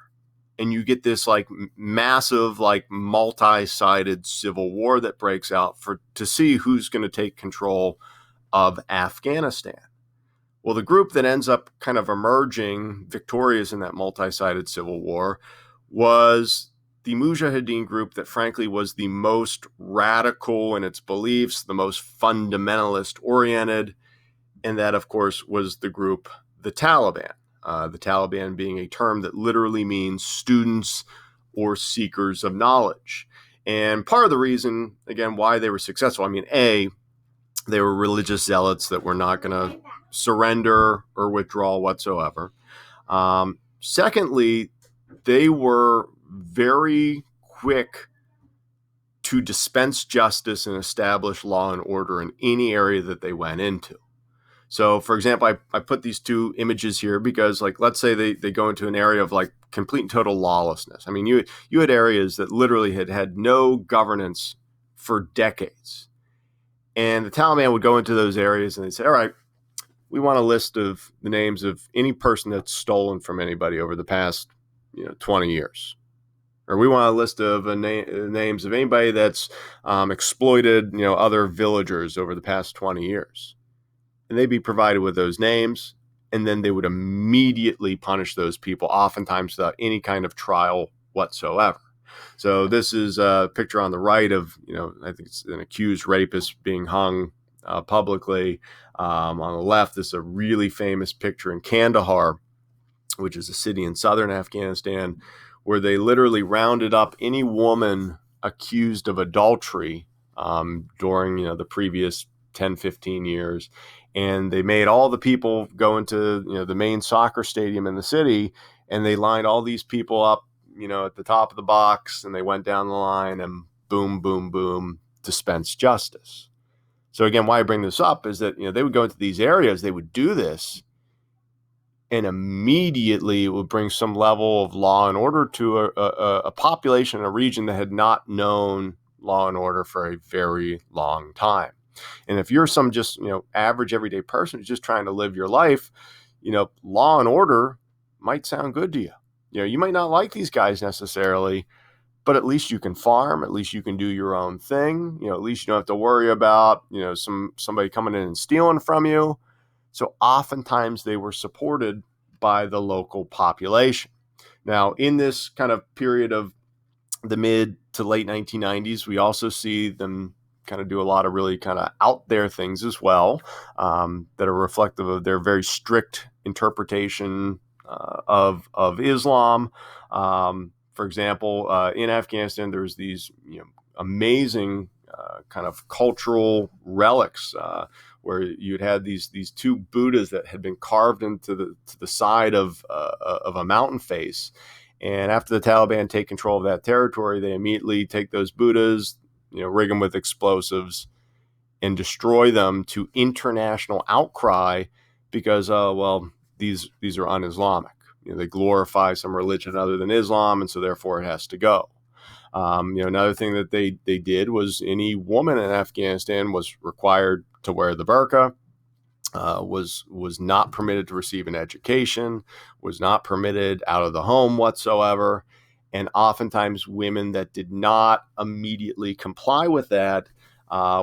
And you get this like massive, like multi-sided civil war that breaks out to see who's going to take control of Afghanistan. Well, the group that ends up kind of emerging victorious in that multi-sided civil war was the Mujahideen group that frankly was the most radical in its beliefs, the most fundamentalist oriented, and that, of course, was the group, the Taliban. The Taliban being a term that literally means students or seekers of knowledge. And part of the reason, again, why they were successful, I mean, A, they were religious zealots that were not going to surrender or withdraw whatsoever. Secondly, they were very quick to dispense justice and establish law and order in any area that they went into. So, for example, I put these two images here because, like, let's say they go into an area of like complete and total lawlessness. I mean, you had areas that literally had no governance for decades. And the Taliban would go into those areas and they'd say, all right, we want a list of the names of any person that's stolen from anybody over the past 20 years. Or we want a list of names of anybody that's exploited other villagers over the past 20 years. And they'd be provided with those names, and then they would immediately punish those people, oftentimes without any kind of trial whatsoever. So this is a picture on the right of, I think it's an accused rapist being hung publicly. On the left, this is a really famous picture in Kandahar, which is a city in southern Afghanistan, where they literally rounded up any woman accused of adultery during, the previous 10, 15 years. And they made all the people go into, the main soccer stadium in the city, and they lined all these people up, at the top of the box, and they went down the line and boom, boom, boom, dispense justice. So again, why I bring this up is that, they would go into these areas, they would do this, and immediately it would bring some level of law and order to a population, a region that had not known law and order for a very long time. And if you're some just, average everyday person who's just trying to live your life, law and order might sound good to you. You might not like these guys necessarily, but at least you can farm. At least you can do your own thing. At least you don't have to worry about, somebody coming in and stealing from you. So oftentimes they were supported by the local population. Now, in this kind of period of the mid to late 1990s, we also see them kind of do a lot of really kind of out there things as well that are reflective of their very strict interpretation of Islam. For example, in Afghanistan, there's these amazing kind of cultural relics where you'd had these two Buddhas that had been carved into the side of a mountain face. And after the Taliban take control of that territory, they immediately take those Buddhas, rig them with explosives and destroy them to international outcry because, these are un-Islamic. They glorify some religion other than Islam, and so therefore it has to go. Another thing that they did was any woman in Afghanistan was required to wear the burqa, was not permitted to receive an education, was not permitted out of the home whatsoever. And oftentimes women that did not immediately comply with that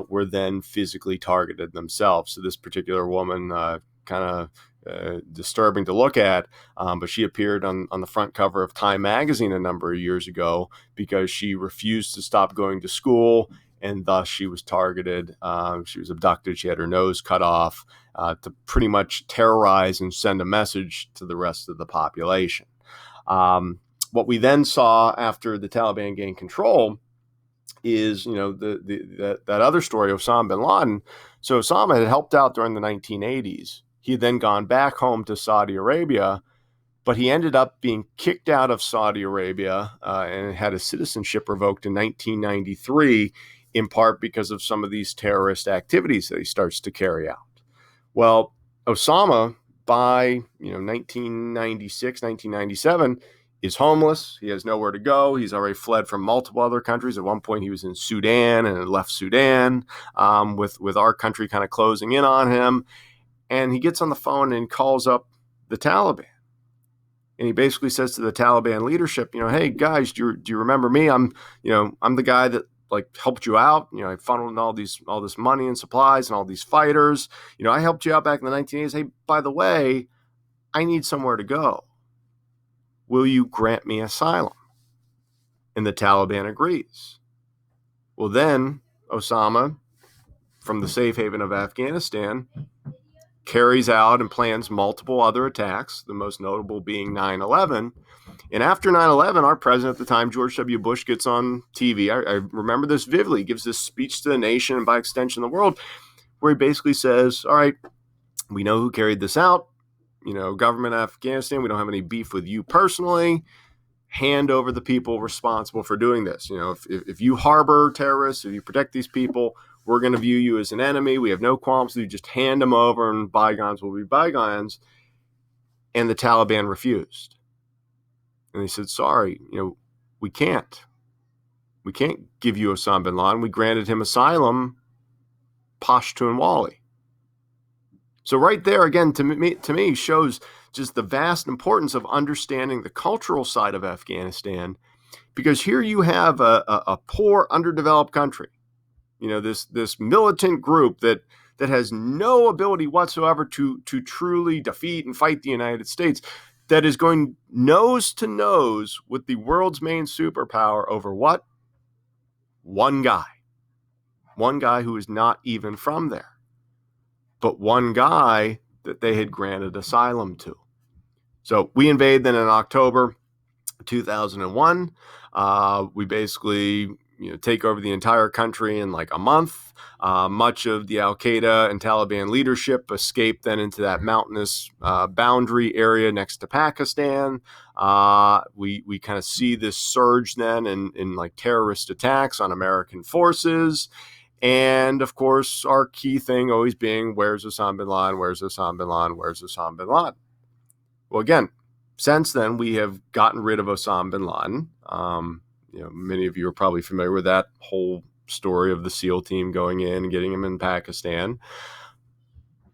were then physically targeted themselves. So this particular woman, kind of disturbing to look at, but she appeared on the front cover of Time magazine a number of years ago because she refused to stop going to school, and thus she was targeted. She was abducted. She had her nose cut off to pretty much terrorize and send a message to the rest of the population. What we then saw after the Taliban gained control is, that other story of Osama bin Laden. So Osama had helped out during the 1980s. He had then gone back home to Saudi Arabia, but he ended up being kicked out of Saudi Arabia and had his citizenship revoked in 1993, in part because of some of these terrorist activities that he starts to carry out. Well, Osama, by 1996, 1997, is homeless. He has nowhere to go. He's already fled from multiple other countries. At one point, he was in Sudan and had left Sudan, with our country kind of closing in on him. And he gets on the phone and calls up the Taliban. And he basically says to the Taliban leadership, hey guys, do you remember me? I'm the guy that helped you out. I funneled in all this money and supplies and all these fighters. I helped you out back in the 1980s. Hey, by the way, I need somewhere to go. Will you grant me asylum? And the Taliban agrees. Well, then Osama, from the safe haven of Afghanistan, carries out and plans multiple other attacks, the most notable being 9/11. And after 9/11, our president at the time, George W. Bush, gets on TV. I remember this vividly. He gives this speech to the nation and by extension the world, where he basically says, all right, we know who carried this out. Government of Afghanistan, we don't have any beef with you personally. Hand over the people responsible for doing this. If you harbor terrorists, if you protect these people, we're going to view you as an enemy. We have no qualms. You just hand them over and bygones will be bygones. And the Taliban refused. And they said, sorry, we can't. We can't give you Osama bin Laden. We granted him asylum, Pashto and Wali. So right there, again, to me, shows just the vast importance of understanding the cultural side of Afghanistan, because here you have a poor, underdeveloped country, this militant group that has no ability whatsoever to truly defeat and fight the United States, that is going nose to nose with the world's main superpower over what? One guy who is not even from there, but one guy that they had granted asylum to. So we invade then in October 2001. We basically take over the entire country in like a month. Much of the Al-Qaeda and Taliban leadership escaped then into that mountainous boundary area next to Pakistan. We kind of see this surge then in like terrorist attacks on American forces. And of course, our key thing always being, where's Osama bin Laden? Where's Osama bin Laden? Where's Osama bin Laden? Well, again, since then, we have gotten rid of Osama bin Laden. Many of you are probably familiar with that whole story of the SEAL team going in and getting him in Pakistan.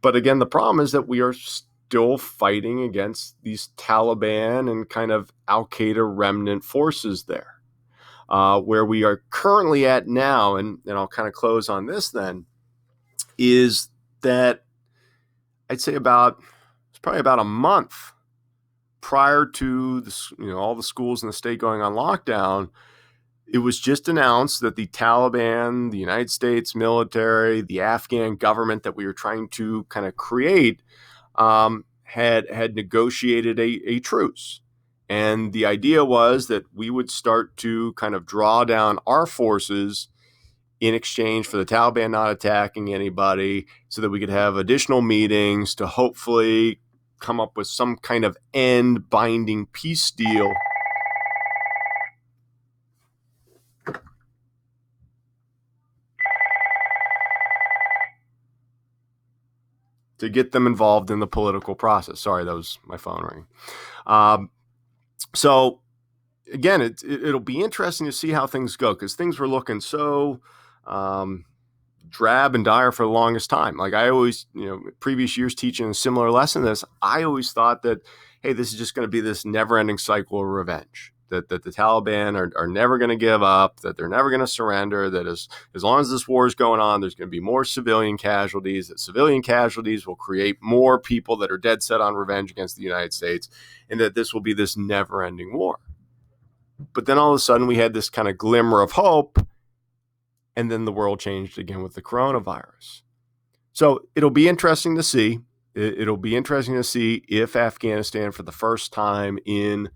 But again, the problem is that we are still fighting against these Taliban and kind of Al-Qaeda remnant forces there. Where we are currently at now, and I'll kind of close on this then, is that I'd say it's probably about a month prior to all the schools in the state going on lockdown, it was just announced that the Taliban, the United States military, the Afghan government that we were trying to kind of create had negotiated a truce. And the idea was that we would start to kind of draw down our forces in exchange for the Taliban not attacking anybody, so that we could have additional meetings to hopefully come up with some kind of end binding peace deal. To get them involved in the political process. Sorry, that was my phone ringing. So again, it'll be interesting to see how things go, because things were looking so drab and dire for the longest time. Like I always, previous years teaching a similar lesson to this, I always thought that, hey, this is just going to be this never-ending cycle of revenge. That the Taliban are never going to give up, that they're never going to surrender, that as long as this war is going on, there's going to be more civilian casualties, that civilian casualties will create more people that are dead set on revenge against the United States, and that this will be this never-ending war. But then all of a sudden we had this kind of glimmer of hope, and then the world changed again with the coronavirus. So it'll be interesting to see. It'll be interesting to see if Afghanistan, for the first time in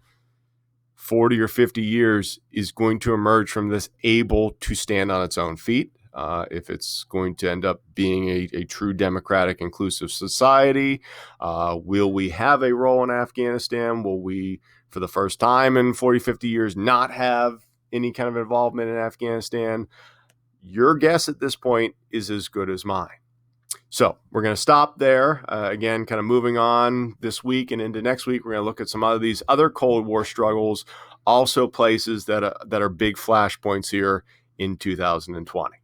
40 or 50 years, is going to emerge from this able to stand on its own feet. If it's going to end up being a true democratic, inclusive society. Will we have a role in Afghanistan? Will we, for the first time in 40, 50 years, not have any kind of involvement in Afghanistan? Your guess at this point is as good as mine. So we're going to stop there. Again, kind of moving on this week and into next week, we're going to look at some of these other Cold War struggles, also places that are big flashpoints here in 2020.